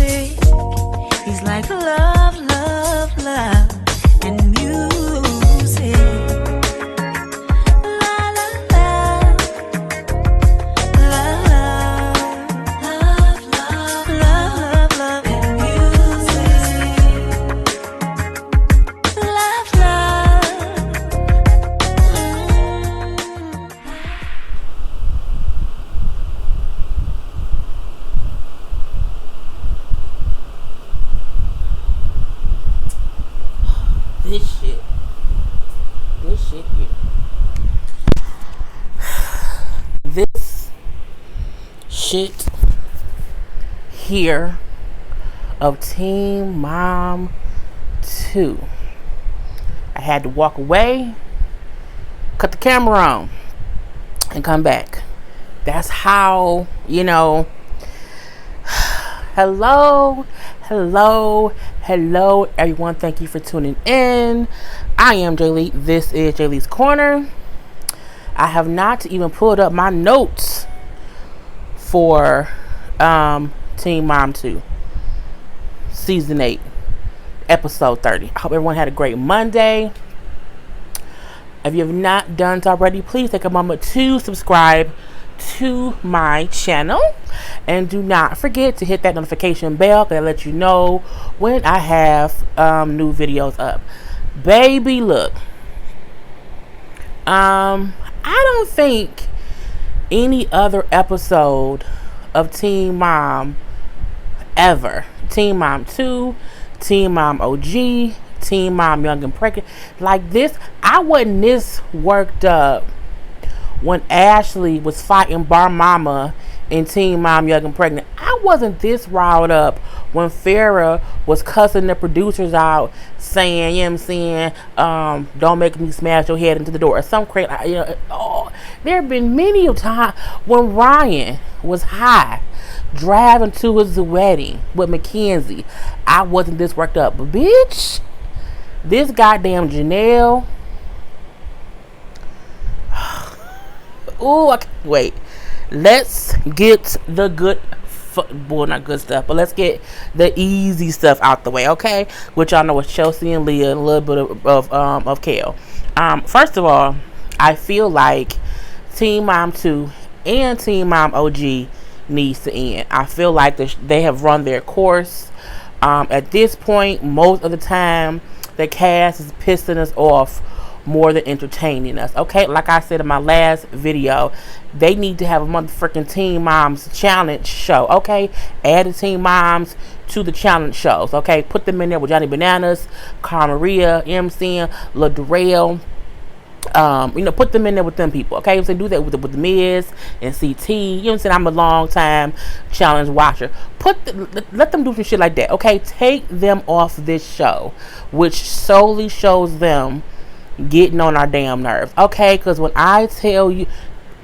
music. He's like love, love, love, and music. La la la, love, love, love, love, love, love, and music. Love, love. This shit here. This shit here of Teen Mom 2. I had to walk away, cut the camera on, and come back. That's how, hello, everyone. Thank you for tuning in. I am Jay Lee. This is Jay Lee's Corner. I have not even pulled up my notes for Teen Mom 2, Season 8, Episode 30. I hope everyone had a great Monday. If you have not done so already, please take a moment to subscribe to my channel, and do not forget to hit that notification bell that lets you know when I have new videos up. Baby, look, I don't think any other episode of Teen Mom ever, Teen Mom 2, Teen Mom OG, Teen Mom Young and Pregnant, like this, I wasn't this worked up when Ashley was fighting Bar Mama in Teen Mom Young and Pregnant. I wasn't this riled up when Farrah was cussing the producers out, saying, don't make me smash your head into the door, or some crazy, there have been many of times when Ryan was high driving to his wedding with Mackenzie. I wasn't this worked up, but bitch, this goddamn Jenelle. Ooh, I can't wait. Let's get the good, not good stuff, but let's get the easy stuff out the way, okay? Which y'all know is Chelsea and Leah, and a little bit of Kail. First of all, I feel like Teen Mom 2 and Teen Mom OG needs to end. I feel like they have run their course. At this point, most of the time, the cast is pissing us off more than entertaining us, okay? Like I said in my last video, they need to have a motherfucking Teen Moms challenge show, okay? Add the Teen Moms to the challenge shows, okay? Put them in there with Johnny Bananas, Cara Maria, MCN, La Darrell. Put them in there with them people, okay? So do that with the Miz and CT. You know what I'm saying? I'm a long time challenge watcher. Let them do some shit like that, okay? Take them off this show, which solely shows them getting on our damn nerves, okay? Because when I tell you,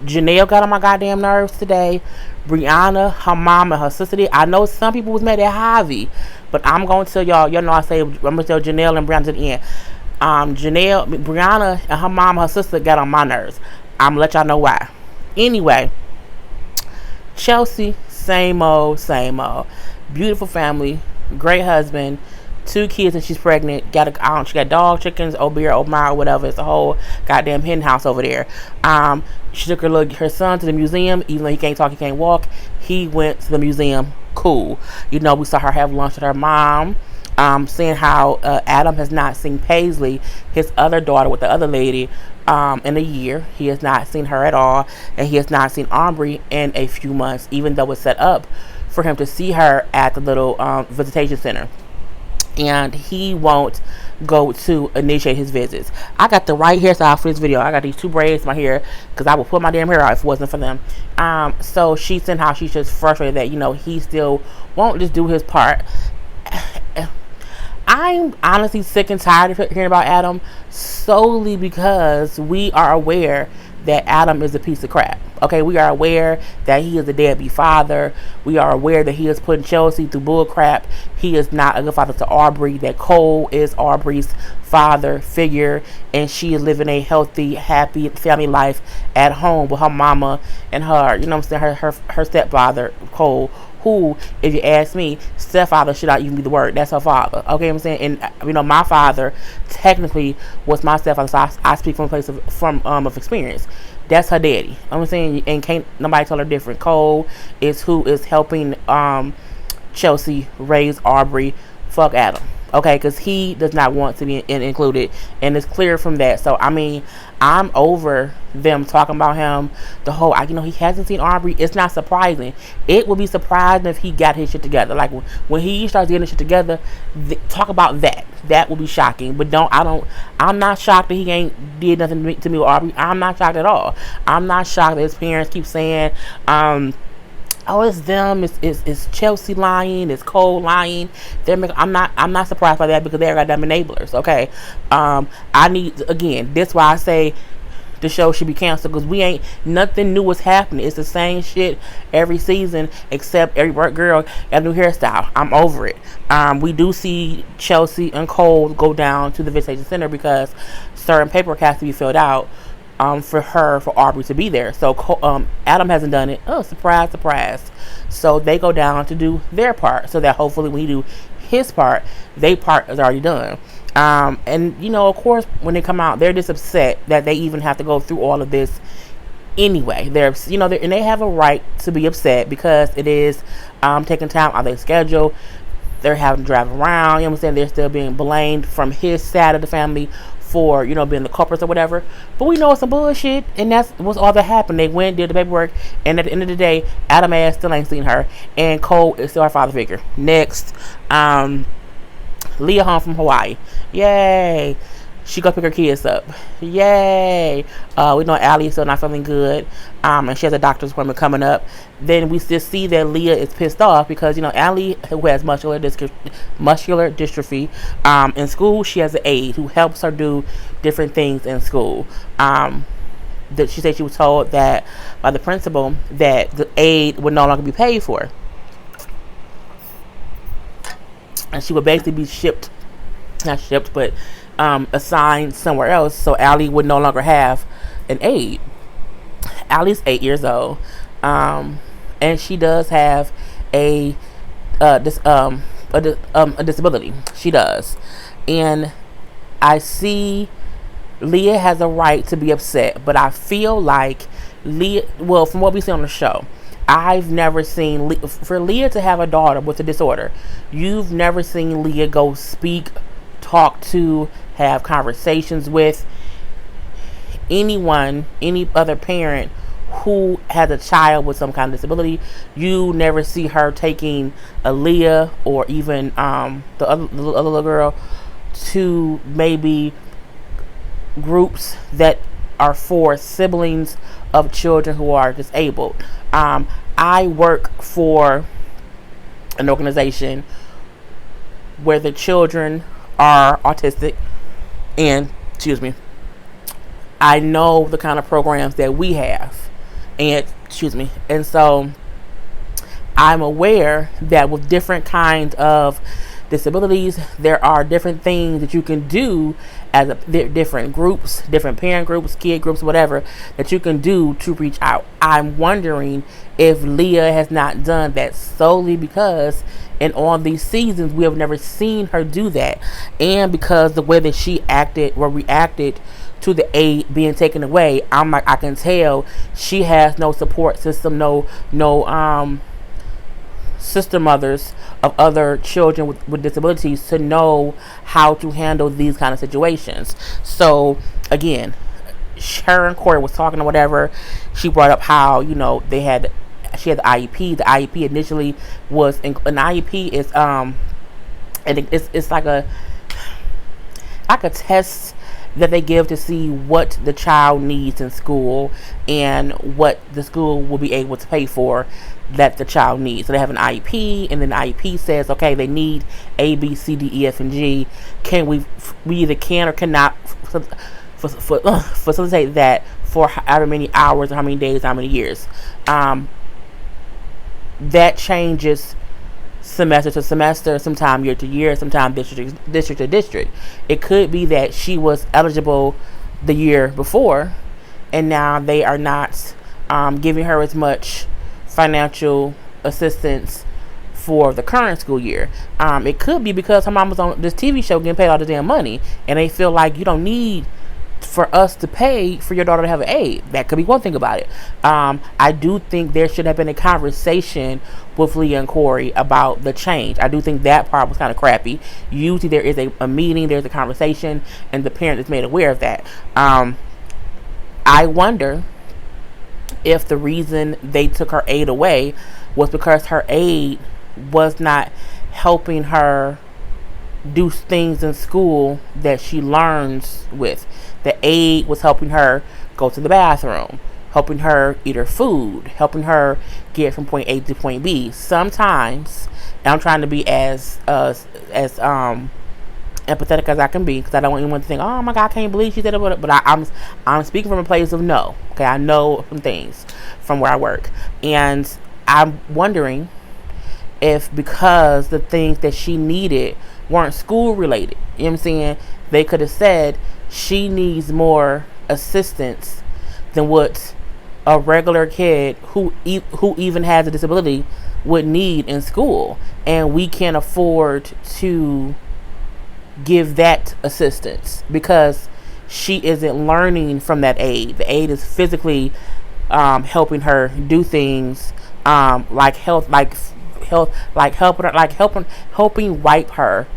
Jenelle got on my goddamn nerves today. Briana, her mom, and her sister did. I know some people was mad at Javi, but I'm gonna tell y'all. Y'all know I'm gonna tell Jenelle and Briana to the end. Briana, and her mom, and her sister got on my nerves. I'm gonna let y'all know why. Anyway, Chelsea, same old. Beautiful family, great husband, 2 kids, and she's pregnant. She got dog, chickens, Obeah, whatever. It's a whole goddamn hen house over there. She took her son to the museum, even though he can't talk, he can't walk. He went to the museum. Cool. We saw her have lunch with her mom. Seeing how Adam has not seen Paisley, his other daughter with the other lady, in a year. He has not seen her at all, and he has not seen Aubrey in a few months, even though it's set up for him to see her at the little visitation center. And he won't go to initiate his visits. I got the right hairstyle for this video. I got these 2 braids in my hair because I would put my damn hair out if it wasn't for them. So she's saying how she's just frustrated that he still won't just do his part. I'm honestly sick and tired of hearing about Adam, solely because we are aware that Adam is a piece of crap. Okay, we are aware that he is a deadbeat father. We are aware that he is putting Chelsea through bull crap. He is not a good father to Aubrey, that Cole is Aubrey's father figure, and she is living a healthy, happy family life at home with her mama and her, her stepfather, Cole, who, if you ask me, stepfather should not even be the word. That's her father. Okay, I'm saying, and my father technically was my stepfather, so I speak from a place of experience. That's her daddy. I'm saying, and can't nobody tell her different. Cole is who is helping Chelsea raise Aubrey. Fuck Adam. Okay, because he does not want to be included, and it's clear from that. So I'm over them talking about him. The whole, he hasn't seen Aubrey. It's not surprising. It would be surprising if he got his shit together. Like when he starts getting his shit together, talk about that. That would be shocking. But I'm not shocked that he ain't did nothing to me with Aubrey. I'm not shocked at all. I'm not shocked that his parents keep saying, oh, it's them. It's Chelsea lying. It's Cole lying. I'm not surprised by that because they're goddamn enablers. Okay, This why I say the show should be canceled because nothing new is happening. It's the same shit every season except every girl got a new hairstyle. I'm over it. We do see Chelsea and Cole go down to the visitation center because certain paperwork has to be filled out. For Aubrey to be there. So Adam hasn't done it. Oh, surprise, surprise. So they go down to do their part so that hopefully when he do his part, their part is already done. And of course, when they come out, they're just upset that they even have to go through all of this anyway. And they have a right to be upset because it is taking time out of their schedule. They're having to drive around. I'm saying? They're still being blamed from his side of the family for being the culprits or whatever, but we know it's some bullshit, and that's what's all that happened. They went, did the paperwork, and at the end of the day, Adam ass still ain't seen her, and Cole is still her father figure. Next, Leah home from Hawaii, yay! She go pick her kids up, yay! We know Allie is still not feeling good, and she has a doctor's appointment coming up. Then we still see that Leah is pissed off because Allie, who has muscular dystrophy, in school she has an aide who helps her do different things in school. That she said she was told that by the principal that the aide would no longer be paid for, and she would basically be assigned somewhere else, so Allie would no longer have an aide. Allie's 8 years old, and she does have a disability. She does, and I see Leah has a right to be upset, but I feel like Leah. Well, from what we see on the show, I've never seen for Leah to have a daughter with a disorder. You've never seen Leah go speak, talk to, have conversations with anyone, any other parent who has a child with some kind of disability. You never see her taking Leah or even the other little girl to maybe groups that are for siblings of children who are disabled. I work for an organization where the children are autistic, and I know the kind of programs that we have, and so I'm aware that with different kinds of disabilities, there are different things that you can do as different groups, different parent groups, kid groups, whatever, that you can do to reach out. I'm wondering if Leah has not done that solely because in all these seasons we have never seen her do that, and because the way that she acted or reacted to the aid being taken away, I can tell she has no support system, no sister mothers of other children with disabilities to know how to handle these kind of situations. So again, her and Corey was talking or whatever. She brought up how she had the IEP. The IEP initially was an IEP is and it's like a test that they give to see what the child needs in school and what the school will be able to pay for that the child needs. So they have an IEP, and then the IEP says, okay, they need A, B, C, D, E, F, and G. We either can or cannot facilitate that for however many hours or how many days, how many years. That changes semester to semester, sometime year to year, sometime district to district. It could be that she was eligible the year before, and now they are not giving her as much financial assistance for the current school year. It could be because her mom was on this TV show getting paid all the damn money, and they feel like you don't need for us to pay for your daughter to have an aide. That could be one thing about it. I do think there should have been a conversation with Leah and Corey about the change. I do think that part was kind of crappy. Usually there is a meeting, there's a conversation, and the parent is made aware of that. I wonder if the reason they took her aide away was because her aide was not helping her do things in school that she learns with. The aide was helping her go to the bathroom, helping her eat her food, helping her get from point A to point B. Sometimes, and I'm trying to be as empathetic as I can be, because I don't want anyone to think, oh my God, I can't believe she did it. But I'm speaking from a place of no. Okay, I know some things from where I work, and I'm wondering if because the things that she needed weren't school related, you know what I'm saying, they could have said she needs more assistance than what a regular kid who even has a disability would need in school, and we can't afford to give that assistance because she isn't learning from that aide. The aide is physically helping her do things like helping wipe her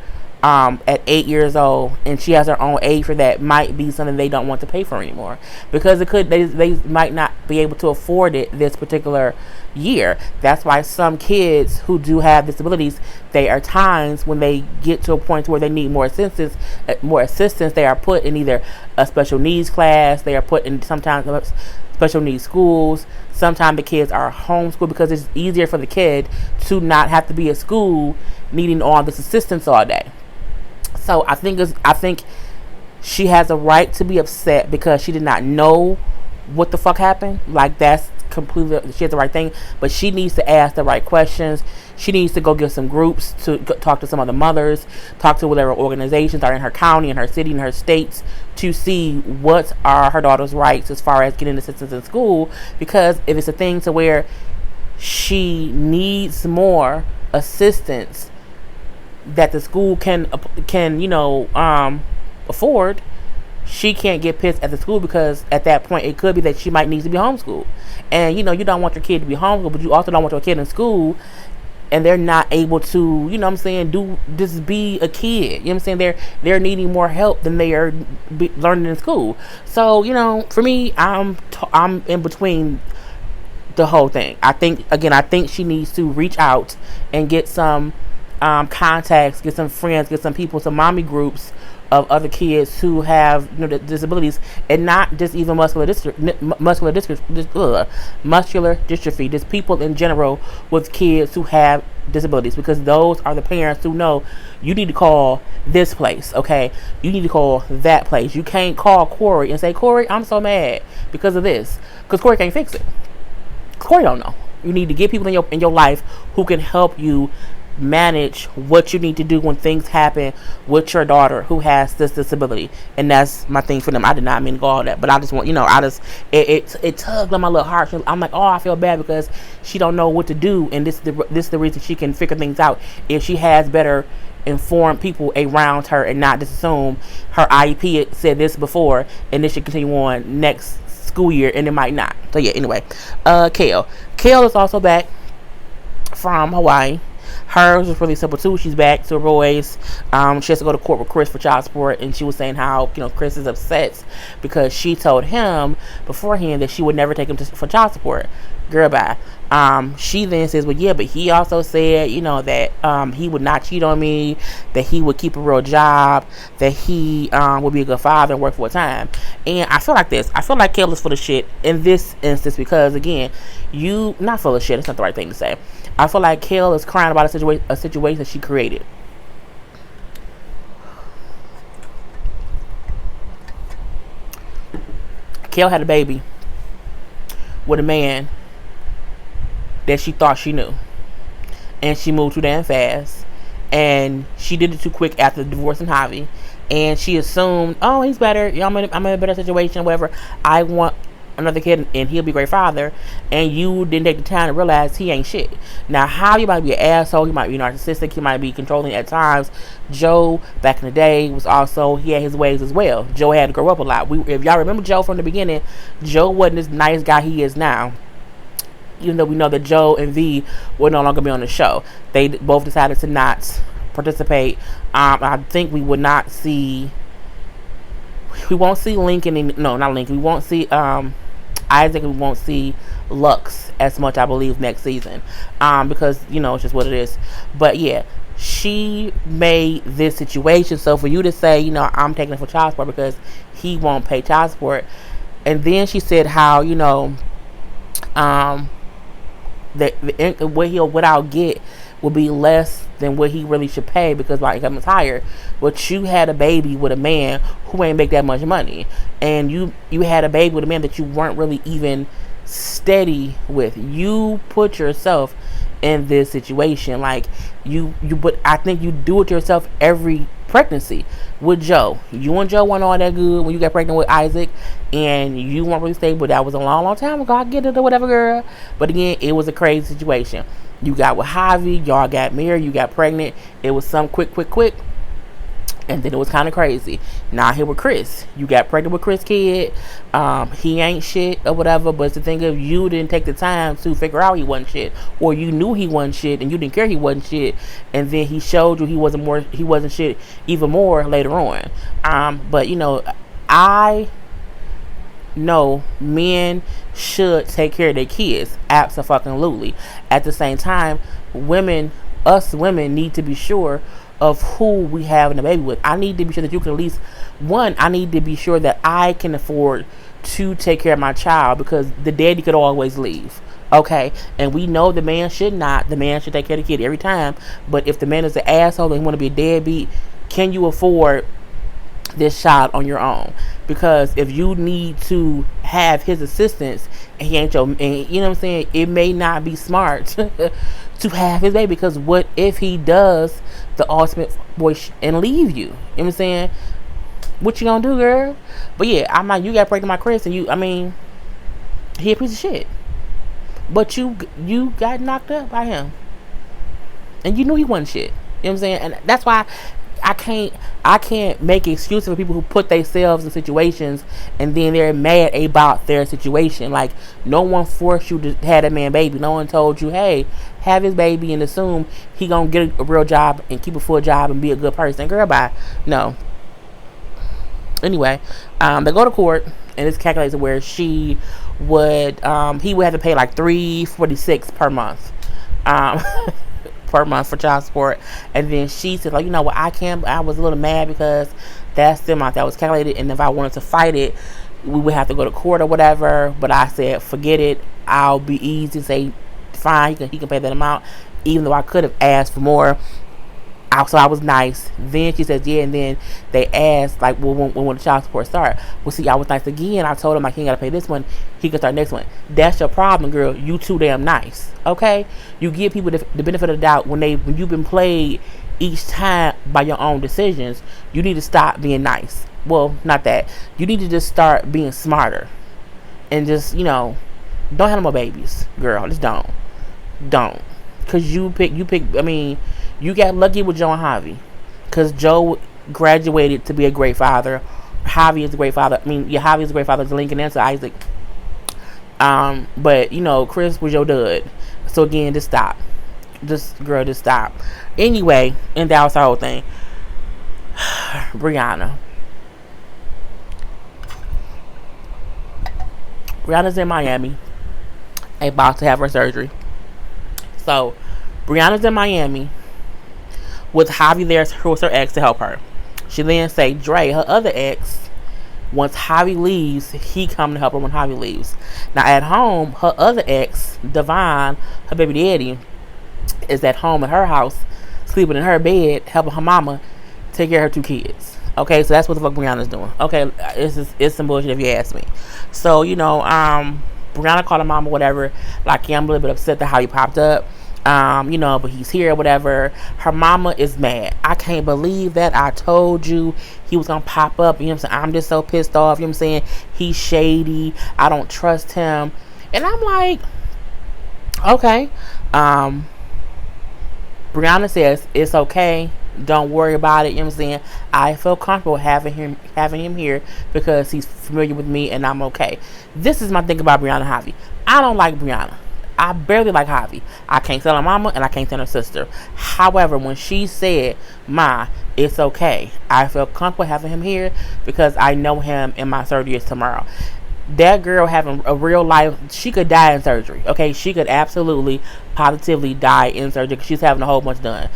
at 8 years old, and she has her own aid for that. Might be something they don't want to pay for anymore because they might not be able to afford it this particular year. That's why some kids who do have disabilities, there are times when they get to a point where they need more assistance. They are put in either a special needs class, they are put in sometimes special needs schools. Sometimes the kids are homeschooled because it's easier for the kid to not have to be at school needing all this assistance all day. So I think she has a right to be upset because she did not know what the fuck happened. Like, that's completely, she has the right thing, but she needs to ask the right questions. She needs to go get some groups to talk to some other mothers, talk to whatever organizations are in her county, in her city, in her states, to see what are her daughter's rights as far as getting assistance in school. Because if it's a thing to where she needs more assistance that the school can afford, she can't get pissed at the school, because at that point it could be that she might need to be homeschooled. And you don't want your kid to be homeschooled, but you also don't want your kid in school and they're not able to, just be a kid. You know what I'm saying? They're needing more help than they are learning in school. So, for me, I'm in between the whole thing. I think she needs to reach out and get some contacts, get some friends, get some people, some mommy groups of other kids who have disabilities, and not just even muscular dystrophy, just people in general with kids who have disabilities, because those are the parents who know you need to call this place, okay? You need to call that place. You can't call Corey and say, Corey, I'm so mad because of this, because Corey can't fix it. Corey don't know. You need to get people in your life who can help you manage what you need to do when things happen with your daughter who has this disability. And that's my thing for them. I did not mean to go all that, but I just want, it tugged on my little heart. I'm like, I feel bad because she don't know what to do, and this is the reason she can figure things out if she has better informed people around her and not just assume her IEP said this before and this should continue on next school year, and it might not. So yeah, anyway, Kail is also back from Hawaii. Hers was really simple too. She's back to her boys. She has to go to court with Chris for child support, and she was saying how Chris is upset because she told him beforehand that she would never take him for child support. Girl, bye. She then says, well, yeah, but he also said, that he would not cheat on me, that he would keep a real job, that he would be a good father and work full time. And I feel like this. I feel like Kail is full of shit in this instance because, again, not full of shit. It's not the right thing to say. I feel like Kail is crying about a situation that she created. Kail had a baby with a man that she thought she knew, and she moved too damn fast, and she did it too quick after divorcing Javi, and she assumed, oh, he's better, I'm in a better situation, whatever. I want another kid and he'll be a great father, and you didn't take the time to realize he ain't shit. Now, how you might be an asshole, he might be narcissistic, he might be controlling at times. Joe, back in the day, was also, he had his ways as well. Joe had to grow up a lot. If y'all remember Joe from the beginning, Joe wasn't this nice guy he is now. Even though we know that Joe and V will no longer be on the show, they both decided to not participate. I think we would not see. We won't see Lincoln. No, not Lincoln. We won't see Isaac. We won't see Lux as much, I believe, next season. Because it's just what it is. But yeah, she made this situation. So for you to say, I'm taking it for child support because he won't pay child support, and then she said how what I'll get will be less than what he really should pay because my income is higher. But you had a baby with a man who ain't make that much money, and you had a baby with a man that you weren't really even steady with. You put yourself in this situation, like but I think you do it yourself every pregnancy. With Joe, you and Joe weren't all that good when you got pregnant with Isaac, and you weren't really stable. That was a long time ago. I get it or whatever, girl. But again, it was a crazy situation. You got with Javi, y'all got married, you got pregnant. It was some quick, and then it was kind of crazy. Now here with Chris, you got pregnant with Chris' kid. He ain't shit or whatever, but it's the thing of you didn't take the time to figure out he wasn't shit, or you knew he wasn't shit and you didn't care he wasn't shit, and then he showed you he wasn't shit even more later on. But I know men should take care of their kids, absolutely. At the same time, us women need to be sure of who we have a baby with. I need to be sure that you can at least I need to be sure that I can afford to take care of my child, because the daddy could always leave. Okay, and we know the man should not. The man should take care of the kid every time. But if the man is an asshole and want to be a deadbeat, can you afford this child on your own? Because if you need to have his assistance and he ain't and you know what I'm saying, it may not be smart to have his baby, because what if he does the ultimate boy and leave you? You know what I'm saying? What you gonna do, girl? But yeah, I'm like, you got pregnant by Chris, and he a piece of shit, but you got knocked up by him, and you knew he wasn't shit. You know what I'm saying? And that's why I can't make excuses for people who put themselves in situations and then they're mad about their situation. Like, no one forced you to have that man baby. No one told you, hey, have his baby and assume he gonna get a real job and keep a full job and be a good person. Girl, bye. No. Anyway, they go to court, and it's calculated where he would have to pay like $346 per month. Per month for child support. And then she said, like, I was a little mad because that's the amount that was calculated, and if I wanted to fight it, we would have to go to court or whatever. But I said, forget it, I'll be easy, say fine, he can pay that amount, even though I could have asked for more. So I was nice. Then she says, yeah, and then they asked, like, well, when the child support start? Well, see, I was nice again. I told him, like, he ain't got to pay this one. He can start next one. That's your problem, girl. You too damn nice. Okay? You give people the benefit of the doubt when you've been played each time by your own decisions. You need to stop being nice. Well, not that. You need to just start being smarter. And just, don't have no more babies, girl. Just don't. Because you got lucky with Joe and Javi, because Joe graduated to be a great father. Javi is a great father. Javi is a great father to Lincoln and to Isaac. But Chris was your dud. So again, just stop. Just stop. Anyway, and that was the whole thing. Briana's in Miami, about to have her surgery. So Briana's in Miami with Javi there, who was her ex, to help her. She then say Dre, her other ex, once Javi leaves, he come to help her when Javi leaves. Now at home, her other ex, Devon, her baby daddy, is at home at her house, sleeping in her bed, helping her mama take care of her 2 kids. Okay, so that's what the fuck Briana's doing. Okay, it's some bullshit if you ask me. So Briana called her mama, whatever. Like, yeah, I'm a little bit upset that how he popped up. but he's here, whatever. Her mama is mad. I can't believe that. I told you he was gonna pop up. You know what I'm saying? I'm just so pissed off. You know what I'm saying? He's shady. I don't trust him. And I'm like, okay. Briana says it's okay. Don't worry about it. You know what I'm saying? I feel comfortable having him here because he's familiar with me and I'm okay. This is my thing about Briana Javi. I don't like Briana. I barely like Javi. I can't stand her mama and I can't stand her sister. However, when she said, "Ma, it's okay," I feel comfortable having him here because I know him in my 30th tomorrow. That girl having a real life, she could die in surgery. Okay, she could absolutely, positively die in surgery because she's having a whole bunch done.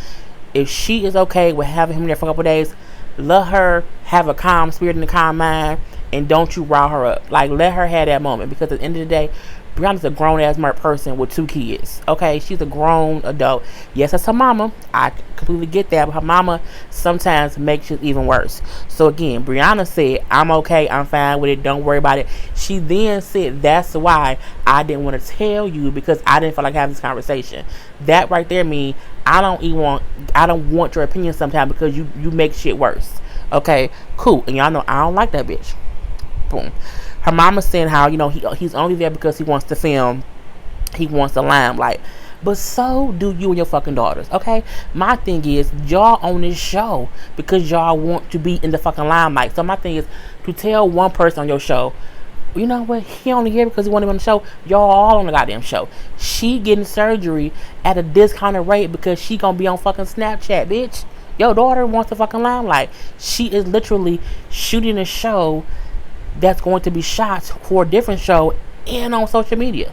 If she is okay with having him there for a couple days, let her have a calm spirit and a calm mind, and don't you rile her up. Like, let her have that moment because at the end of the day, Brianna's a grown-ass person with 2 kids. Okay, she's a grown adult. Yes, that's her mama. I completely get that, but her mama sometimes makes it even worse. So again, Briana said, "I'm okay. I'm fine with it. Don't worry about it." She then said, "That's why I didn't want to tell you because I didn't feel like having this conversation." That right there means I don't want your opinion sometimes because you make shit worse. Okay, cool. And y'all know I don't like that bitch. Boom. Her mama saying how, he's only there because he wants to film. He wants the limelight. But so do you and your fucking daughters, okay? My thing is, y'all on this show because y'all want to be in the fucking limelight. So my thing is to tell one person on your show, you know what, he only here because he wanted to be on the show. Y'all all on the goddamn show. She getting surgery at a discounted rate because she gonna be on fucking Snapchat, bitch. Your daughter wants the fucking limelight. She is literally shooting a show that's going to be shot for a different show and on social media.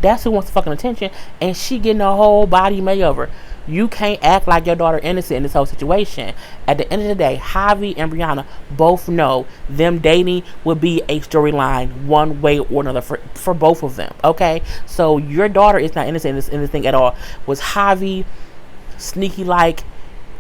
That's who wants the fucking attention, and she getting a whole body makeover. You can't act like your daughter innocent in this whole situation. At the end of the day, Javi and Briana both know them dating would be a storyline one way or another for both of them. Okay, so your daughter is not innocent in this thing at all. Was Javi sneaky like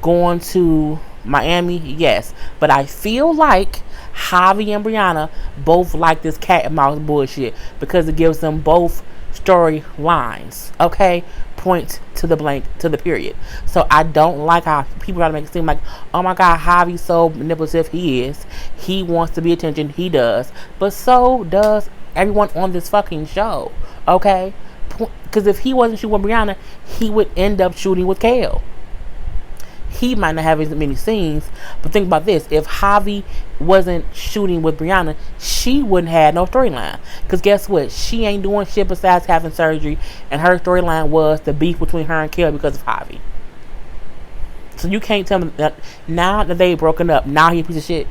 going to Miami? Yes, but I feel like Javi and Briana both like this cat and mouse bullshit because it gives them both storylines. Okay, point to the blank to the period. So I don't like how people try to make it seem like, oh my god, Javi's so manipulative. He wants to be attention. He does, but so does everyone on this fucking show. Okay, because if he wasn't shooting with Briana, he would end up shooting with Kailyn. He might not have as many scenes, but think about this. If Javi wasn't shooting with Briana, she wouldn't have no storyline. Because guess what? She ain't doing shit besides having surgery, and her storyline was the beef between her and Kailyn because of Javi. So you can't tell me that now that they broken up, now he a piece of shit.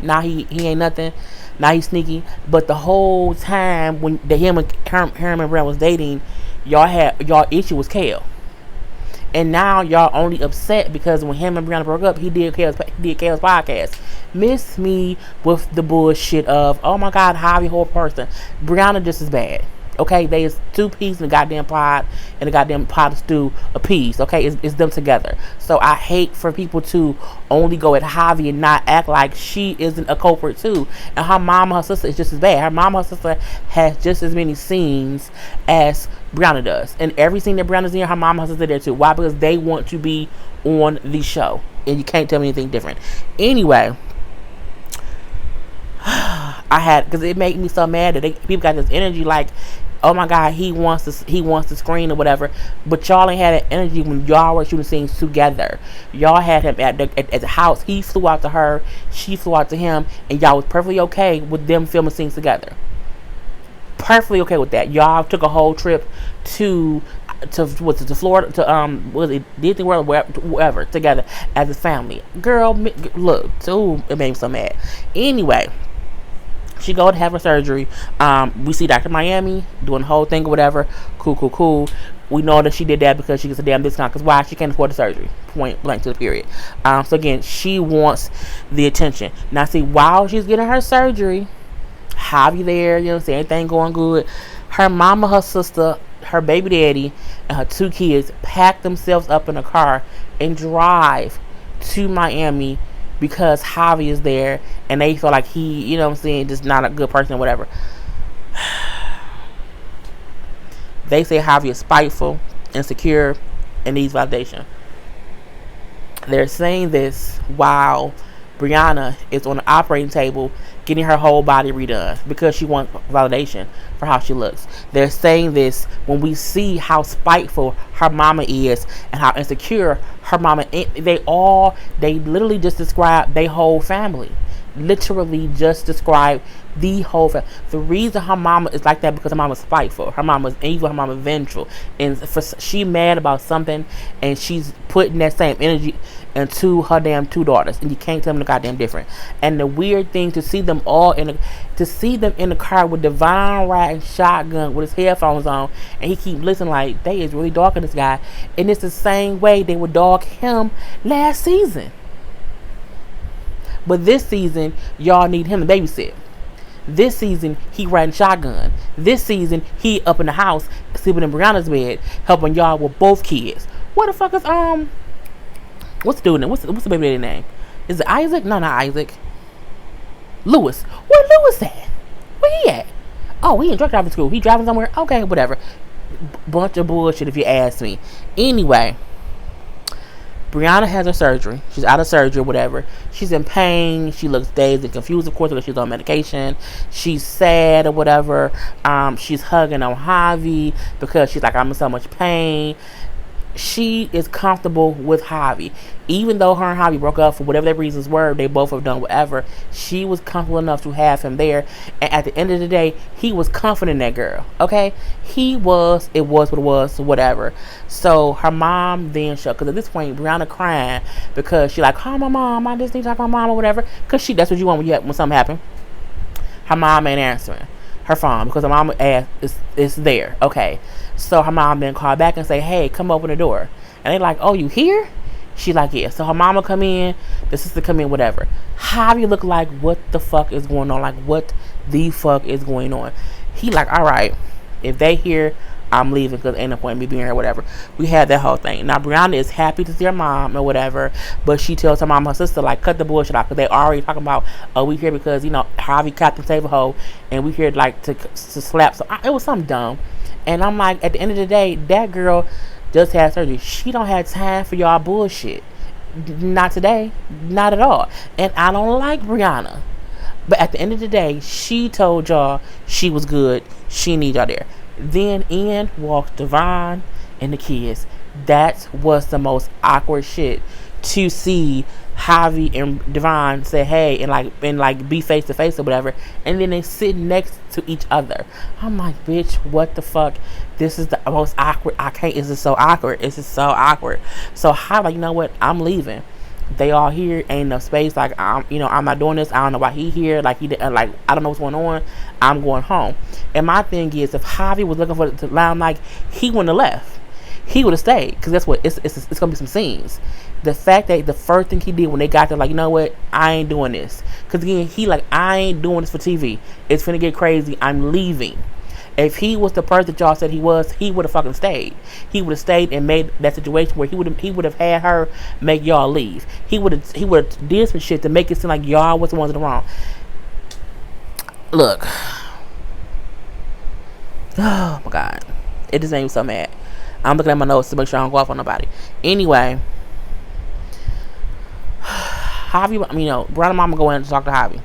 Now he ain't nothing. Now he's sneaky. But the whole time when him and Briana was dating, y'all issue was Kailyn. And now y'all only upset because when him and Briana broke up, he did Kailyn's podcast. Miss me with the bullshit of, oh my god, Javi, whole person. Briana just as bad. Okay, they is 2 peas in a goddamn pot and a goddamn pot of stew a piece. Okay, it's them together. So I hate for people to only go at Javi and not act like she isn't a culprit too. And her mom and her sister is just as bad. Her mom and her sister has just as many scenes as Briana does. And every scene that Briana's in, her mom and her sister there too. Why? Because they want to be on the show. And you can't tell me anything different. Anyway, because it made me so mad that people got this energy like, oh my god, he wants to screen or whatever. But y'all ain't had that energy when y'all were shooting scenes together. Y'all had him at the house. He flew out to her, she flew out to him, and y'all was perfectly okay with them filming scenes together. Perfectly okay with that. Y'all took a whole trip to Florida, to Disney World, wherever, together as a family. Girl, look, ooh, it made me so mad. Anyway, she go to have her surgery. We see Dr. Miami doing the whole thing or whatever. Cool. We know that she did that because she gets a damn discount. Because why? She can't afford the surgery. Point blank to the period. So again, she wants the attention. Now see, while she's getting her surgery, Javi there, you know what I'm saying, everything going good. Her mama, her sister, her baby daddy, and her 2 kids pack themselves up in a car and drive to Miami because Javi is there and they feel like he, you know what I'm saying, just not a good person or whatever. They say Javi is spiteful. insecure, and needs validation. They're saying this while Briana is on the operating table getting her whole body redone because she wants validation for how she looks. They're saying this when we see how spiteful her mama is and how insecure her mama is. They literally just describe their whole family. Literally just describe the whole family. The reason her mama is like that because her mama's spiteful. Her mama's evil. Her mama's vengeful. And she mad about something and she's putting that same energy into her damn two daughters. And you can't tell them the goddamn different. And the weird thing to see them in the car with Devon riding shotgun with his headphones on and he keep listening like they is really dogging this guy. And it's the same way they would dog him last season. But this season, y'all need him to babysit. This season, he riding shotgun. This season, he up in the house, sleeping in Brianna's bed, helping y'all with both kids. What the fuck is, what's the dude name? What's the baby daddy name? Is it Isaac? No, not Isaac. Lewis. Where Lewis at? Where he at? Oh, he in truck driving school. He driving somewhere? Okay, whatever. Bunch of bullshit if you ask me. Anyway. Briana has her surgery. She's out of surgery, whatever. She's in pain. She looks dazed and confused, of course, because she's on medication. She's sad or whatever. She's hugging on Javi because she's like, I'm in so much pain. She is comfortable with Javi. Even though her and Javi broke up for whatever their reasons were, they both have done whatever. She was comfortable enough to have him there. And at the end of the day, he was comforting that girl. Okay? It was what it was, whatever. So her mom then shut, because at this point, Briana crying because she like, call my mom, I just need to talk to my mom or whatever. Because that's what you want when something happen. Her mom ain't answering her phone because her mom asked is there. Okay. So her mom then called back and say, hey, come open the door. And they like, oh, you here? She like, yeah. So her mama come in, the sister come in, whatever. Javi look like, what the fuck is going on? Like, what the fuck is going on? He like, all right, if they here, I'm leaving because ain't no point in me being here, whatever. We had that whole thing. Now, Briana is happy to see her mom or whatever, but she tells her mom and her sister, like, cut the bullshit out because they already talking about, oh, we here because, Javi Captain Save a Hoe, and we here, like, to slap. So it was something dumb. And I'm like, at the end of the day, that girl just had surgery. She don't have time for y'all bullshit. Not today. Not at all. And I don't like Briana. But at the end of the day, she told y'all she was good. She need y'all there. Then in walked Devon and the kids. That was the most awkward shit to see Javi and Devon say hey and like be face to face or whatever, and then they sit next to each other. I'm like, bitch, what the fuck? This is the most awkward. This is so awkward. This is so awkward. So Javi, you know what? I'm leaving. They all here, ain't enough space. Like I'm not doing this. I don't know why he here. Like I don't know what's going on. I'm going home. And my thing is, if Javi was looking for the limelight, he wouldn't have left. He would have stayed because that's what it's gonna be some scenes. The fact that the first thing he did when they got there, like, you know what, I ain't doing this. Because again, he like, I ain't doing this for TV. It's finna get crazy. I'm leaving. If he was the person that y'all said he was, he would have fucking stayed. He would have stayed and made that situation where he would have had her make y'all leave. He would have did some shit to make it seem like y'all was the ones in the wrong. Look. Oh my God. It just made me so mad. I'm looking at my notes to make sure I don't go off on nobody. Anyway. Javi, Briana mama go in to talk to Javi.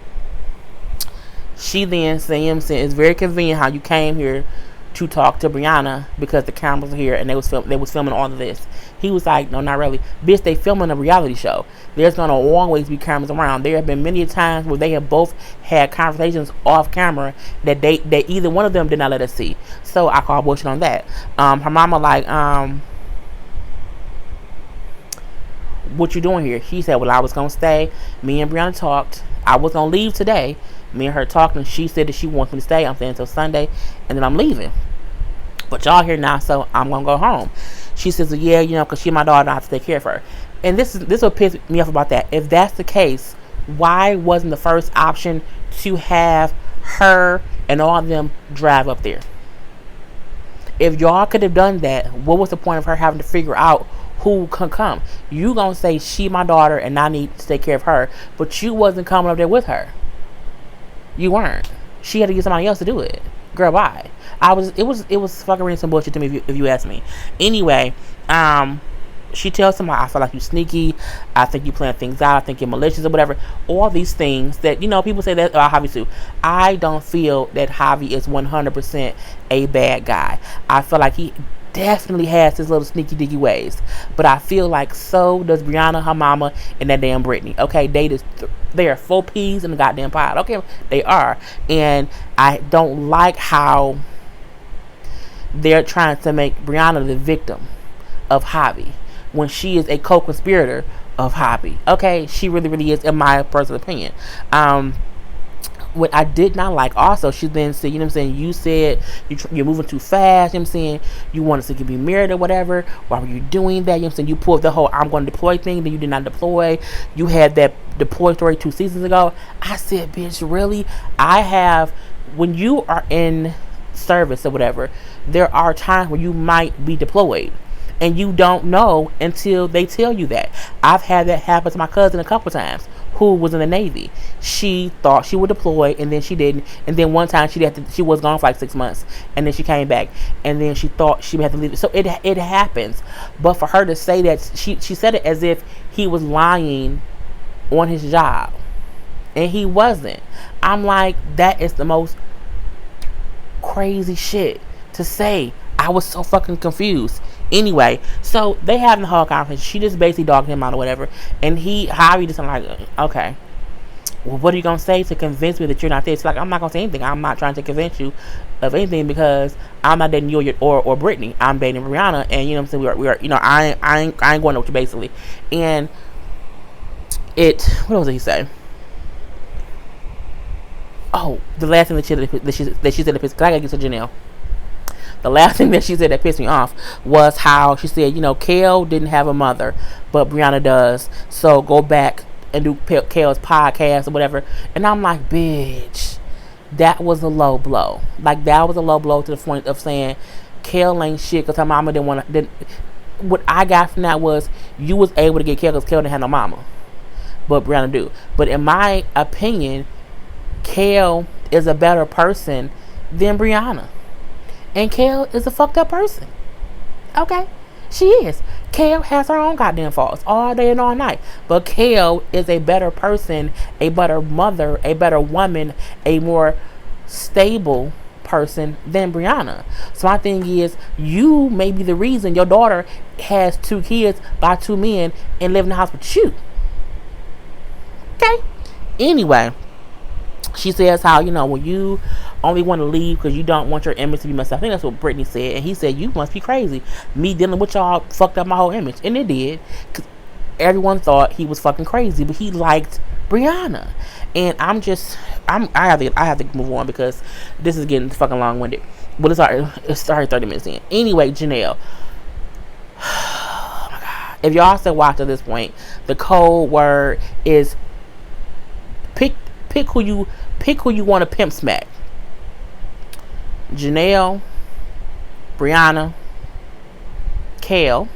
She then said, it's very convenient how you came here to talk to Briana because the cameras are here and they was filming all of this. He was like, no, not really. Bitch, they filming a reality show. There's gonna always be cameras around. There have been many times where they have both had conversations off camera that they either one of them did not let us see. So I call bullshit on that. Her mama like, what you doing here? She said, well, I was gonna stay. Me and Briana talked. I was gonna leave today. Me and her talking. She said that she wants me to stay. I'm staying until Sunday, and then I'm leaving. But y'all here now, so I'm gonna go home. She says, well, yeah, because she's my daughter, I have to take care of her. And this will piss me off about that. If that's the case, why wasn't the first option to have her and all of them drive up there? If y'all could have done that, what was the point of her having to figure out who can come? You gonna say she my daughter and I need to take care of her, but you wasn't coming up there with her. You weren't. She had to get somebody else to do it. Girl, why? It was fucking reading some bullshit to me if you ask me. Anyway, she tells him, I feel like you sneaky. I think you plan things out. I think you're malicious or whatever. All these things that, people say that about Javi too. I don't feel that Javi is 100% a bad guy. I feel like he definitely has his little sneaky dicky ways. But I feel like so does Briana, her mama, and that damn Brittany. Okay, they are 4 peas in the goddamn pot. Okay, they are. And I don't like how they're trying to make Briana the victim of Javi when she is a co-conspirator of Javi. Okay, she really, really is, in my personal opinion. What I did not like also, she then said, you said you're moving too fast, you wanted to be married or whatever. Why were you doing that? You pulled the whole I'm going to deploy thing, then you did not deploy. You had that deploy story 2 seasons ago. I said, bitch, really? When you are in service or whatever, there are times where you might be deployed. And you don't know until they tell you that. I've had that happen to my cousin a couple times, who was in the Navy. She thought she would deploy, and then she didn't. And then one time she was gone for like 6 months, and then she came back, and then she thought she had to leave. So it happens. But for her to say that, she said it as if he was lying on his job, and he wasn't. I'm like, that is the most crazy shit to say. I was so fucking confused. Anyway, so they having the whole conference. She just basically dogged him out or whatever. And Javi just like, okay, well, what are you going to say to convince me that you're not this? Like, I'm not going to say anything. I'm not trying to convince you of anything because I'm not dating you or Brittany. I'm dating Briana. And, you know what I'm saying? We are I ain't going to with you, basically. And what else did he say? Oh, the last thing that she said that pissed, 'cause I got to get to Jenelle. The last thing that she said that pissed me off was how she said, Kail didn't have a mother, but Briana does. So go back and do Kail's podcast or whatever. And I'm like, bitch, that was a low blow. Like, that was a low blow to the point of saying Kail ain't shit because her mama didn't want to. What I got from that was you was able to get Kail because Kail didn't have no mama, but Briana do. But in my opinion, Kail is a better person than Briana. And Kail is a fucked up person. Okay? She is. Kail has her own goddamn faults all day and all night. But Kail is a better person, a better mother, a better woman, a more stable person than Briana. So my thing is, you may be the reason your daughter has 2 kids by 2 men and live in the house with you. Okay? Anyway, she says how, when you only want to leave because you don't want your image to be messed up. I think that's what Brittany said. And he said, you must be crazy. Me dealing with y'all fucked up my whole image. And it did. Because everyone thought he was fucking crazy. But he liked Briana. And I have to move on because this is getting fucking long-winded. But it's already 30 minutes in. Anyway, Jenelle. Oh my God. If y'all still watch at this point, the code word is pick who you want to pimp smack. Jenelle, Briana, Kail,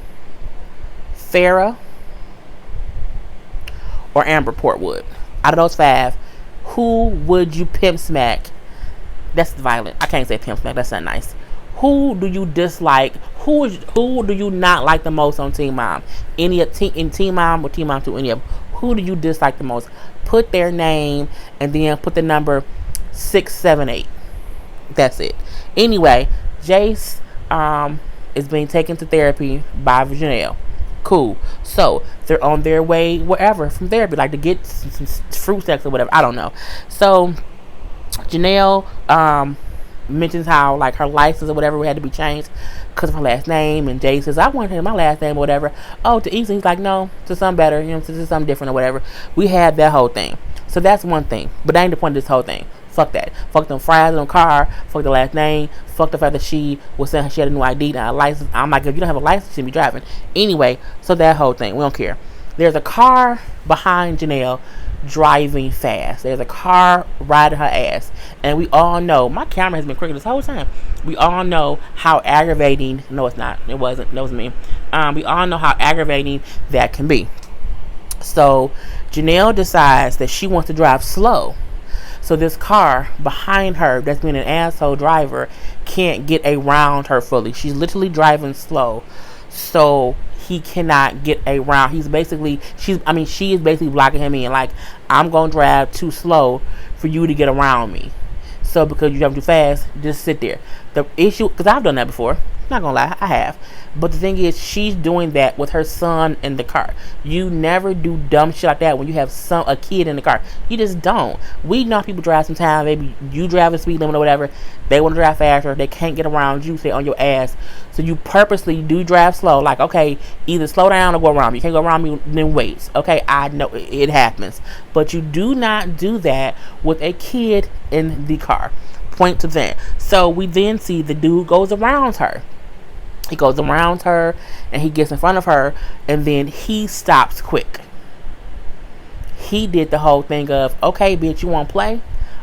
Farrah, or Amber Portwood. Out of those 5, who would you pimp smack? That's violent. I can't say pimp smack. That's not nice. Who do you dislike? Who do you not like the most on Teen Mom? In Teen Mom or Teen Mom 2? Any of them? Who do you dislike the most? Put their name and then put the number 678. That's it. Anyway, Jace is being taken to therapy by Jenelle. Cool. So they're on their way wherever from therapy, like to get some fruit snacks or whatever. I don't know. So Jenelle mentions how like her license or whatever had to be changed because of her last name, and Jay says, I want to change my last name or whatever. Oh, to Easton, he's like, no, to something better, to something different or whatever. We had that whole thing. So that's one thing, but that ain't the point of this whole thing. Fuck that. Fuck them fries in the car. Fuck the last name. Fuck the fact that she was saying she had a new ID and a license. I'm like, if you don't have a license, you shouldn't be driving. Anyway, so that whole thing, we don't care. There's a car behind Jenelle driving fast. There's a car riding her ass. And we all know, my camera has been crooked this whole time. We all know how aggravating, no it's not, it wasn't, that was me. We all know how aggravating that can be. So Jenelle decides that she wants to drive slow. So this car behind her, that's being an asshole driver, can't get around her fully. She's literally driving slow, so he cannot get around. She is basically blocking him in. Like, I'm gonna drive too slow for you to get around me. So because you drive too fast, just sit there. The issue, because I've done that before. Not gonna lie, I have. But the thing is, she's doing that with her son in the car. You never do dumb shit like that when you have a kid in the car. You just don't. We know people drive sometimes. Maybe you drive the speed limit or whatever. They want to drive faster. They can't get around you. Stay on your ass. So you purposely do drive slow. Like, okay, either slow down or go around me. You can't go around me, then wait. Okay, I know it happens. But you do not do that with a kid in the car. Point to that. So we then see the dude goes around her. He goes around her and he gets in front of her, and then he stops quick. He did the whole thing of, okay, bitch, you want to play?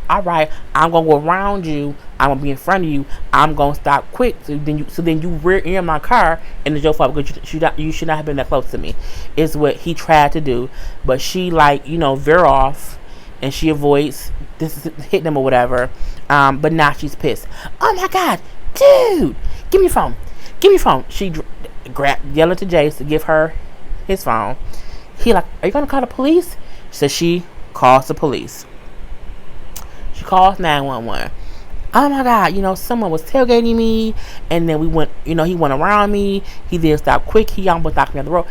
All right, I'm going to go around you. I'm going to be in front of you. I'm going to stop quick. So then you rear end my car, and it's your fault because you should not have been that close to me. Is what he tried to do. But she, veer off, and she avoids hitting him or whatever. But now she's pissed. Oh my God, dude, give me your phone. Give me your phone. She yelling to Jace to give her his phone. He like, are you going to call the police? So she calls the police. She calls 911. Oh my God, someone was tailgating me, and then we went, he went around me. He then stopped quick. He almost knocked me on the road.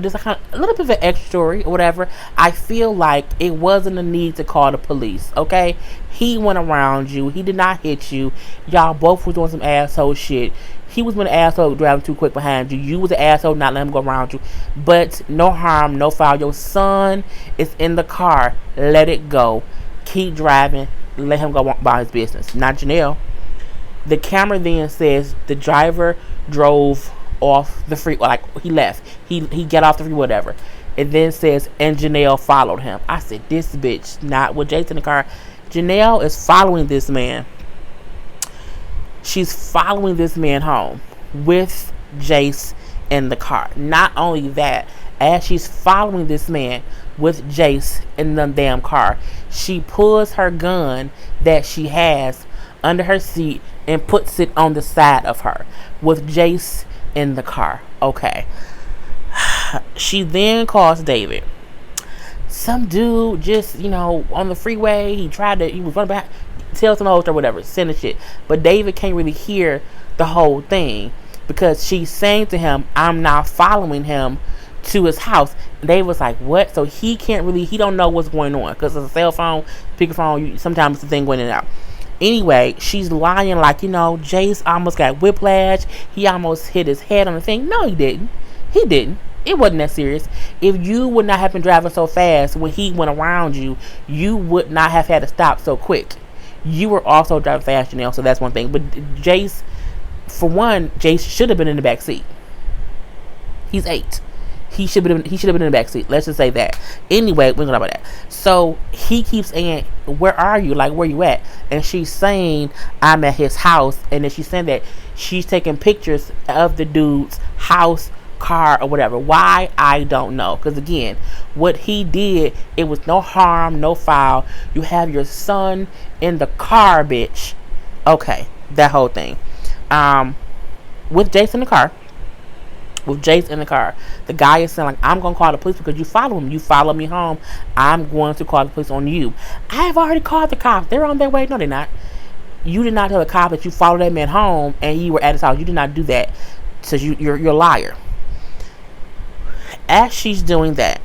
There's a little bit of an extra story or whatever. I feel like it wasn't a need to call the police, okay? He went around you. He did not hit you. Y'all both were doing some asshole shit. He was being an asshole driving too quick behind you. You was an asshole not letting him go around you. But no harm, no foul. Your son is in the car. Let it go. Keep driving. Let him go about his business. Not Jenelle. The camera then says the driver drove off the freeway. Like, he left. He got off the freeway, whatever. It then says, and Jenelle followed him. I said, this bitch, not with Jason in the car. Jenelle is following this man. She's following this man home with Jace in the car. Not only that, as she's following this man with Jace in the damn car, she pulls her gun that she has under her seat and puts it on the side of her with Jace in the car. Okay. She then calls David. Some dude just, on the freeway, he was running behind, tells some old or whatever, send the shit. But David can't really hear the whole thing because she's saying to him, I'm not following him to his house. David was like, what? So he don't know what's going on because it's a cell phone, speakerphone, sometimes it's the thing going in and out. Anyway, she's lying like, Jace almost got whiplash. He almost hit his head on the thing. No, he didn't. He didn't. It wasn't that serious. If you would not have been driving so fast when he went around you, you would not have had to stop so quick. You were also driving fast, Jenelle, so that's one thing. But Jace, for one, Jace should have been in the back seat. He's 8. He should have been in the back seat. Let's just say that. Anyway, we're gonna talk about that. So he keeps saying, "Where are you? Like, where you at?" And she's saying, "I'm at his house." And then she's saying that she's taking pictures of the dude's house, car, or whatever. Why? I don't know. Because again, what he did, it was no harm, no foul. You have your son in the car, bitch. Okay, that whole thing. With Jace in the car. With Jace in the car, the guy is saying, like, I'm going to call the police because you follow him. You follow me home. I'm going to call the police on you. I have already called the cops. They're on their way. No, they're not. You did not tell the cop that you followed that man home and you were at his house. You did not do that. So you're a liar. As she's doing that,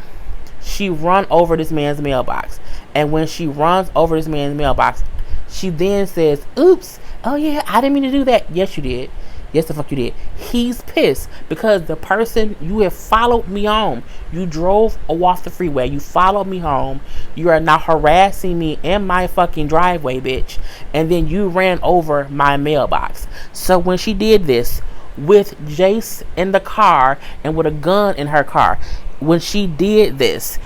she run over this man's mailbox. And when she runs over this man's mailbox, she then says, oops, oh yeah, I didn't mean to do that. Yes, you did. Yes, the fuck you did. He's pissed because the person you have followed me home. You drove off the freeway. You followed me home. You are now harassing me in my fucking driveway, bitch. And then you ran over my mailbox. So when she did this with Jace in the car and with a gun in her car, when she did this,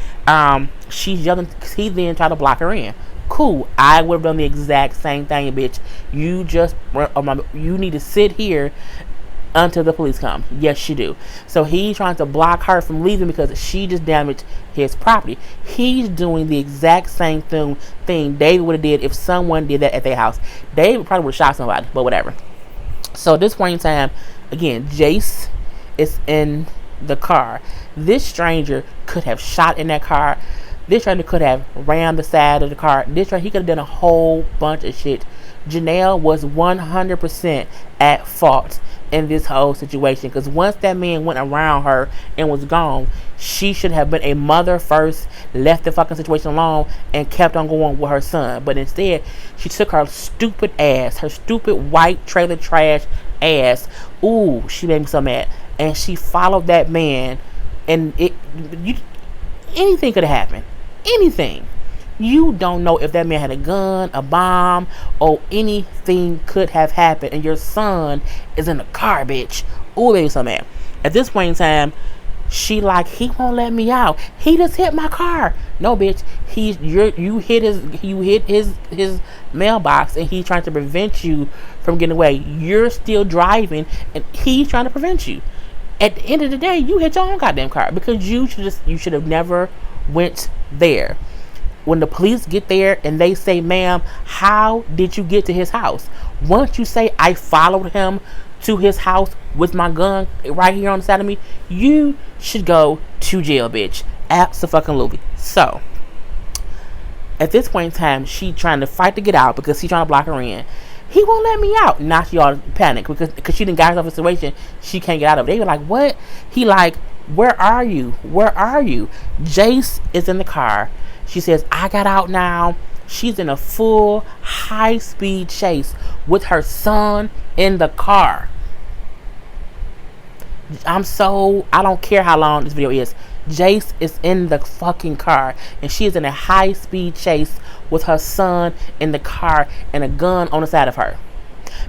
she's yelling. He then tried to block her in. Cool. I would have done the exact same thing, bitch. You just, you need to sit here until the police come. Yes, you do. So he's trying to block her from leaving because she just damaged his property. He's doing the exact same thing David would have did if someone did that at their house. David probably would have shot somebody, but whatever. So at this point in time, again, Jace is in the car. This stranger could have shot in that car. This stranger could have rammed the side of the car. This stranger, he could have done a whole bunch of shit. Janelle was 100% at fault in this whole situation, because once that man went around her and was gone, she should have been a mother first, left the fucking situation alone, and kept on going with her son. But instead, she took her stupid ass, her stupid white trailer trash ass. Ooh, she made me so mad. And she followed that man, and anything could have happened. Anything. You don't know if that man had a gun, a bomb, or anything could have happened. And your son is in the car, bitch. Ooh, baby, so mad. At this point in time, she like, he won't let me out. He just hit my car. No, bitch. You hit his mailbox, and he's trying to prevent you from getting away. You're still driving, and he's trying to prevent you. At the end of the day, you hit your own goddamn car, because you should have never went there. When the police get there and they say, ma'am, how did you get to his house? Once you say, I followed him to his house with my gun right here on the side of me, you should go to jail, bitch. Abso-fucking-lutely. So, at this point in time, she trying to fight to get out because he's trying to block her in. He won't let me out. Now she all panic because she didn't get herself in a situation she can't get out of. They were like, what? He like, where are you? Where are you? Jace is in the car. She says, I got out now. She's in a full high-speed chase with her son in the car. I don't care how long this video is. Jace is in the fucking car, and she is in a high-speed chase with her son in the car and a gun on the side of her,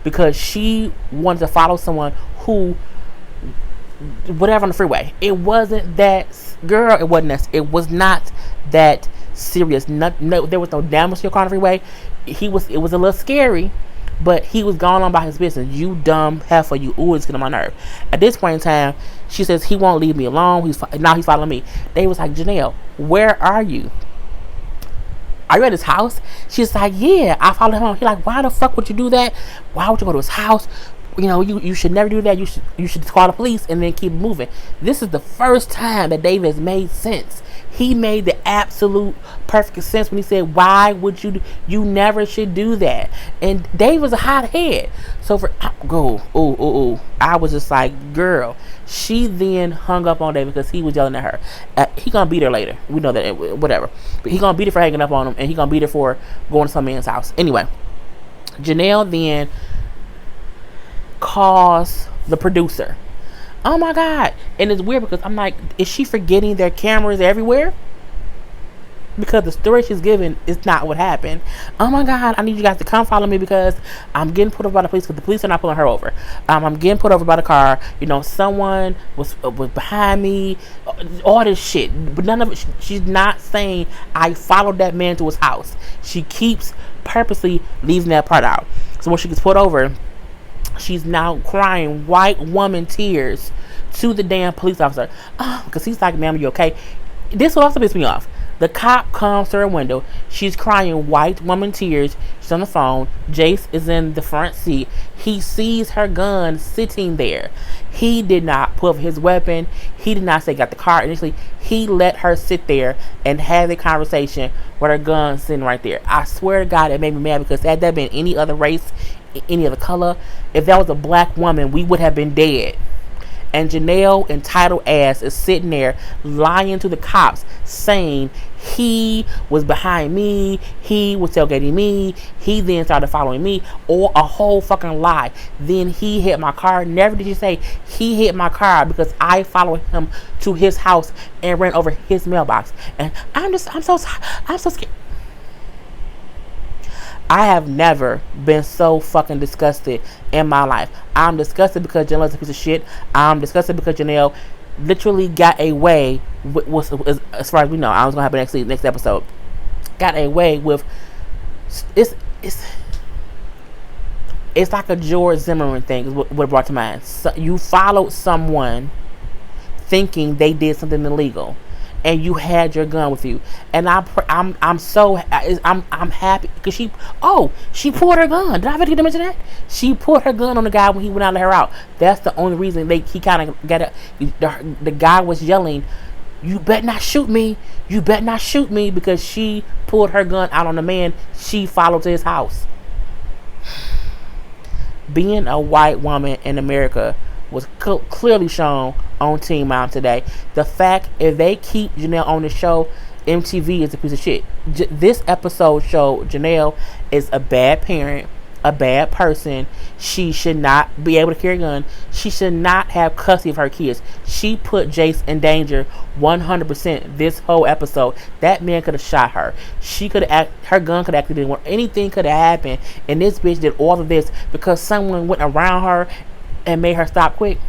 because she wanted to follow someone who, whatever, on the freeway. It wasn't that, girl. It wasn't that. It was not that serious. No, there was no damage to your car on the freeway. It was a little scary, but he was going on by his business. You dumb heifer, you. Ooh, it's getting on my nerve. At this point in time, she says he won't leave me alone. Now he's following me. They was like, Janelle, where are you? Are you at his house? She's like, yeah, I followed him. He's like, why the fuck would you do that? Why would you go to his house? You know, you should never do that. You should call the police and then keep moving. This is the first time that David has made sense. He made the absolute perfect sense when he said, why would you never should do that. And Dave was a hot head. So I was just like, girl. She then hung up on David because he was yelling at her. He gonna beat her later. We know that, whatever. But he gonna beat her for hanging up on him, and he gonna beat her for going to some man's house. Anyway, Janelle then calls the producer. Oh my God. And it's weird because I'm like, is she forgetting there are cameras everywhere? Because the story she's giving is not what happened. Oh my God, I need you guys to come follow me because I'm getting put over by the police, because the police are not pulling her over. I'm getting put over by the car. You know, someone was behind me. All this shit. But none of it, she's not saying I followed that man to his house. She keeps purposely leaving that part out. So when she gets put over, she's now crying white woman tears to the damn police officer. Oh, because he's like, ma'am, are you okay? This will also piss me off. The cop comes to her window. She's crying white woman tears. She's on the phone. Jace is in the front seat. He sees her gun sitting there. He did not pull up his weapon. He did not say got the car initially. He let her sit there and have the conversation with her gun sitting right there. I swear to God, it made me mad, because had that been any other race, any other color, if that was a black woman, we would have been dead. And Janelle, entitled ass, is sitting there lying to the cops, saying he was behind me, he was tailgating me, he then started following me, or a whole fucking lie. Then he hit my car. Never did you say he hit my car because I followed him to his house and ran over his mailbox. And I'm so scared. I have never been so fucking disgusted in my life. I'm disgusted because Janelle's a piece of shit. I'm disgusted because Janelle literally got away with, as far as we know, I was going to happen next episode, got away with, it's It's like a George Zimmerman thing is what it brought to mind. So you followed someone thinking they did something illegal, and you had your gun with you. And I'm so I'm happy because she pulled her gun. Did I forget to mention that? She pulled her gun on the guy when he went out to let her out. That's the only reason he kind of got it. The guy was yelling, "You better not shoot me! You better not shoot me!" because she pulled her gun out on the man she followed to his house. Being a white woman in America was clearly shown on Teen Mom today. The fact if they keep Jenelle on the show, MTV is a piece of shit. This episode showed Jenelle is a bad parent, a bad person. She should not be able to carry a gun. She should not have custody of her kids. She put Jace in danger 100% this whole episode. That man could have shot her. She could have her gun could have activated. Anything could have happened, and this bitch did all of this because someone went around her and made her stop quick.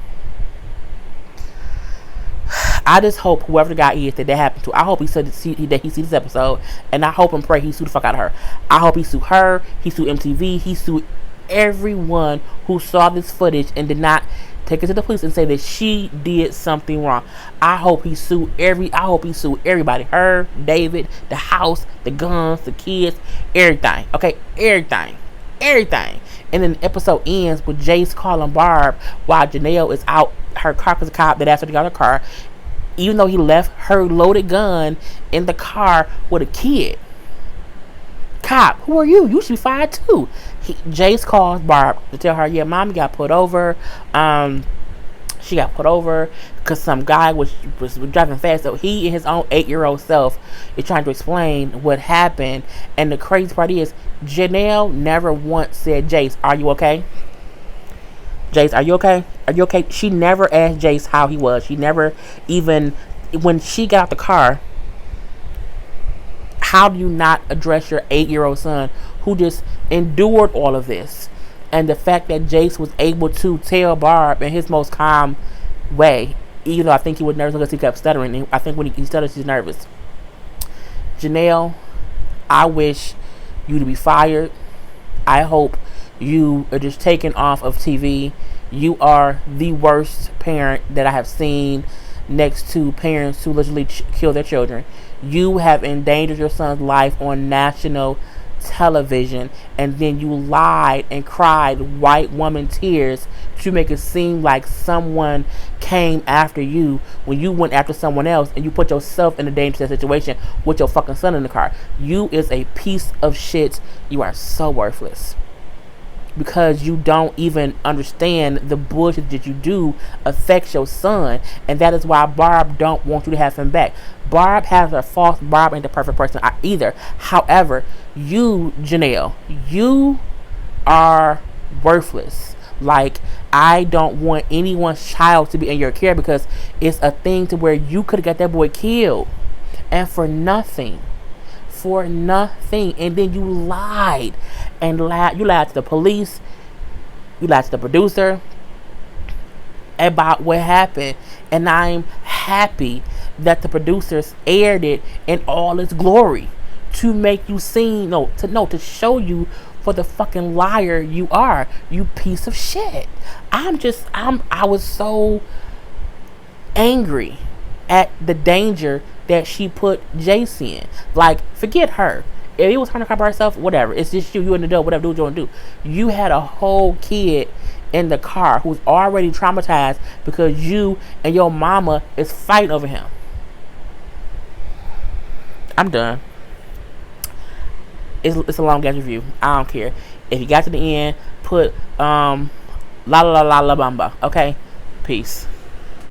I just hope whoever the guy is that happened to, I hope he see this episode, and I hope and pray he sue the fuck out of her. I hope he sue her, he sue MTV, he sue everyone who saw this footage and did not take it to the police and say that she did something wrong. I hope he sued everybody. Her, David, the house, the guns, the kids, everything. Okay, everything. And then the episode ends with Jace calling Barb while Jenelle is out her car because the cop that asked her to get out of her car, even though he left her loaded gun in the car with a kid. Cop, who are you? You should be fired too. Jace calls Barb to tell her, yeah, mommy got put over. She got put over because some guy was driving fast. So he and his own 8-year-old self is trying to explain what happened. And the crazy part is, Jenelle never once said, Jace, are you okay? Jace, are you okay? Are you okay? She never asked Jace how he was. She never even, when she got out the car, how do you not address your 8-year-old son who just endured all of this? And the fact that Jace was able to tell Barb in his most calm way, even though I think he was nervous because he kept stuttering. I think when he stutters, he's nervous. Jenelle, I wish you to be fired. I hope you are just taken off of TV. You are the worst parent that I have seen, next to parents who literally kill their children. You have endangered your son's life on national television, and then you lied and cried white woman tears to make it seem like someone came after you when you went after someone else, and you put yourself in a dangerous situation with your fucking son in the car. You is a piece of shit. You are so worthless because you don't even understand the bullshit that you do affects your son, and that is why Barb don't want you to have him back. Barb has her faults. Barb ain't the perfect person either. However, you, Jenelle, you are worthless. Like, I don't want anyone's child to be in your care because it's a thing to where you could have got that boy killed, and for nothing. And then you lied you lied to the police, you lied to the producer about what happened. And I'm happy that the producers aired it in all its glory to make you seem to show you for the fucking liar you are, you piece of shit. I was so angry at the danger that she put Jace in. Like, forget her. If it was her to by herself, whatever. It's just you in the door, whatever, do what you want to do. You had a whole kid in the car who's already traumatized because you and your mama is fighting over him. I'm done. It's a long ass review. I don't care. If you got to the end, put la la la la la bamba. Okay? Peace.